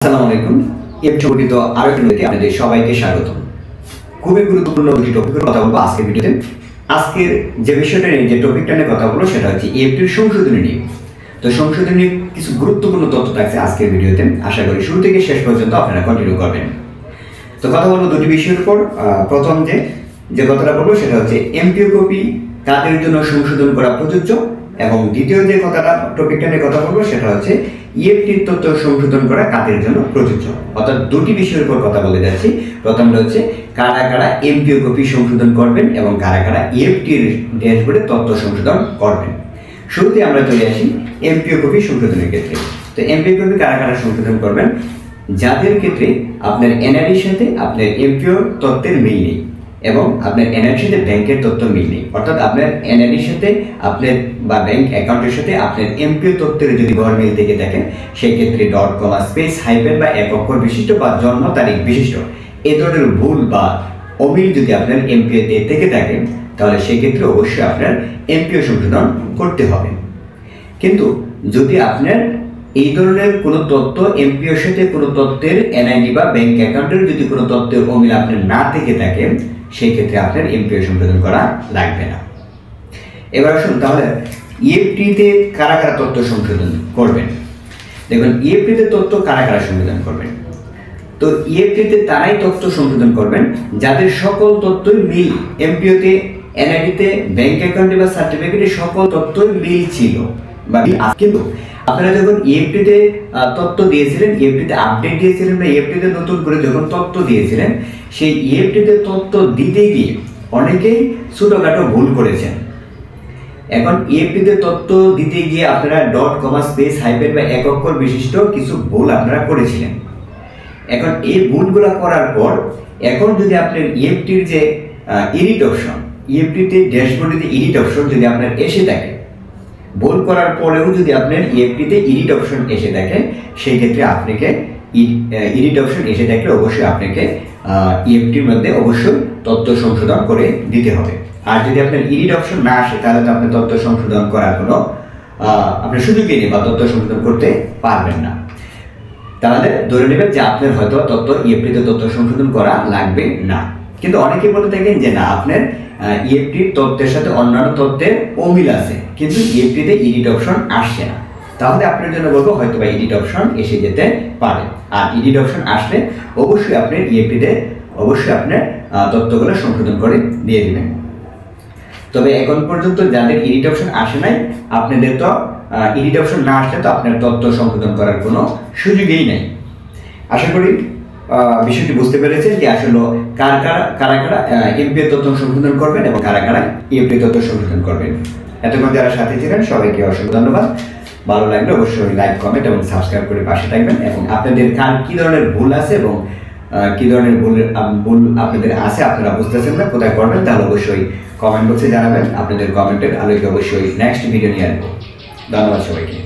আসসালামু আলাইকুম। এপিসোডিত আরো একটি ভিডিওতে আপনাদের সবাইকে স্বাগতম। খুবই গুরুত্বপূর্ণ দুটি টপিকের কথা বলবো আজকের ভিডিওতে। আজকের যে বিষয়টা নিয়ে যে টপিকটা নিয়ে কথা বলবো সেটা হচ্ছে এফডির সংশোধনী নিয়ে। তো সংশোধনী নিয়ে কিছু গুরুত্বপূর্ণ তথ্য থাকছে আজকের ভিডিওতে। আশা করি শুরু থেকে শেষ পর্যন্ত আপনারা কন্টিনিউ করবেন। তো কথা বলবো দুটি বিষয়ের উপর। প্রথম যে কথাটা বলবো সেটা হচ্ছে এমপিও কপি কাদের জন্য সংশোধন করা প্রযোজ্য, এবং দ্বিতীয় যে কথাটা টপিকটা নিয়ে কথা বলবো সেটা হচ্ছে ইএফটির তথ্য সংশোধন করা কাদের জন্য প্রযোজ্য। অর্থাৎ দুটি বিষয়ের উপর কথা বলে যাচ্ছি। প্রথমটা হচ্ছে কারা কারা এমপিও কপি সংশোধন করবেন এবং কারা কারা ইএফটির ড্যাশবোর্ডে তথ্য সংশোধন করবেন। শুরুতে আমরা চলে আসি এমপিও কপি সংশোধনের ক্ষেত্রে। তো এমপিও কপি কারা কারা সংশোধন করবেন? যাদের ক্ষেত্রে আপনার এনআইডির সাথে আপনার এমপিও তথ্যের মিল নেই এবং আপনার এনআইডির সাথে ব্যাংকের তথ্য মিল নেই। অর্থাৎ আপনার এনআইডির সাথে আপনার বা ব্যাংক অ্যাকাউন্টের সাথে আপনার এমপিও তথ্যের যদি ঘর মিল থেকে দেখেন, সেক্ষেত্রে ডট কমা স্পেস হাইফেন বা এক অক্ষর বিশিষ্ট বা জন্ম তারিখ বিশিষ্ট এ ধরনের ভুল বা অমিল যদি আপনার এমপিও থেকে থাকে, তাহলে সেক্ষেত্রে অবশ্যই আপনার এমপিও সংশোধন করতে হবে। কিন্তু যদি আপনার এই ধরনের কোনো তথ্য এমপিওর সাথে কোনো তথ্যের এনআইডি বা ব্যাংক অ্যাকাউন্টের যদি কোনো তথ্যের অমিল আপনার না থেকে থাকে, সেই ক্ষেত্রে আপনার এমপিও সংশোধন করা লাগবে না। এবার আসুন তাহলে ইএফটিতে কারা কারা তথ্য সংশোধন করবেন। দেখুন ইএফটিতে তথ্য কারা কারা সংশোধন করবেন। তো ইএফটিতে তারাই তথ্য সংশোধন করবেন যাদের সকল তথ্যই মিল এমপিওতে, এনআইডিতে, ব্যাংক অ্যাকাউন্টে বা সার্টিফিকেটে সকল তথ্যই মিল ছিল বা কিন্তু আপনারা যখন ইএফটিতে তথ্য দিয়েছিলেন, ইএফটিতে আপডেট দিয়েছিলেন বা ইএফটিতে নতুন করে যখন তথ্য দিয়েছিলেন, সেই ইএফটিতে তথ্য দিতে গিয়ে অনেকেই ছোটখাটো ভুল করেছেন। এখন ইএফটিতে তথ্য দিতে গিয়ে আপনারা ডট কমা স্পেস হাইফেন বা এক অক্ষর বিশিষ্ট কিছু ভুল আপনারা করেছিলেন। এখন এই ভুলগুলো করার পর এখন যদি আপনার ইএফটির যে এডিট অপশন, ইএফটিতে ড্যাশবোর্ডে যে এডিট অপশন যদি আপনার এসে থাকে, ভুল করার পরেও যদি আপনার ইএফটিতে এডিট অপশন এসে থাকে, সেই ক্ষেত্রে আপনাকে এডিট অপশন এসে থাকলে অবশ্যই আপনাকে ইএফটির মধ্যে অবশ্যই তথ্য সংশোধন করে দিতে হবে। আর যদি আপনার এডিট অপশন না আসে, তাহলে তো আপনি তথ্য সংশোধন করার কোনো আপনার সুযোগই নেই বা তথ্য সংশোধন করতে পারবেন না। তাহলে ধরে নেবেন যে আপনার হয়তো তথ্য ইএফটিতে তথ্য সংশোধন করা লাগবে না। কিন্তু অনেকে বলে থাকেন যে না, আপনার ইএফটির তথ্যের সাথে অন্যান্য তথ্যের অমিল আছে কিন্তু ইএফটিতে এডিট অপশন আসছে না। তাহলে আপনার জন্য বলবো হয়তো বা এডিট অপশন এসে যেতে পারে। আর এডিট অপশন আসলে অবশ্যই আপনার ইএফটিতে অবশ্যই আপনার তথ্যগুলো সংশোধন করে দিয়ে দিবেন। তবে এখন পর্যন্ত যাদের এডিট অপশন আসে নাই, আপনাদের তো এডিট অপশন না আসলে তো আপনার তথ্য সংশোধন করার কোনো সুযোগই নাই। আশা করি বিষয়টি বুঝতে পেরেছেন যে আসলে কারা কারা এমপিও তথ্য সংশোধন করবেন এবং কারা কারা ইএফটি তথ্য সংশোধন করবেন। এতক্ষণ যারা সাথে ছিলেন সবাইকে অসংখ্য ধন্যবাদ। ভালো লাগলে অবশ্যই লাইক, কমেন্ট এবং সাবস্ক্রাইব করে পাশে থাকবেন। এবং আপনাদের কি ধরনের ভুল আছে এবং কি ধরনের ভুল আপনাদের আছে আপনারা বুঝতেছেন না, কোথায় করবেন, তাহলে অবশ্যই কমেন্ট বক্সে জানাবেন। আপনাদের কমেন্টের আলোকে অবশ্যই নেক্সট ভিডিও নিয়ে আসবো। ধন্যবাদ সবাইকে।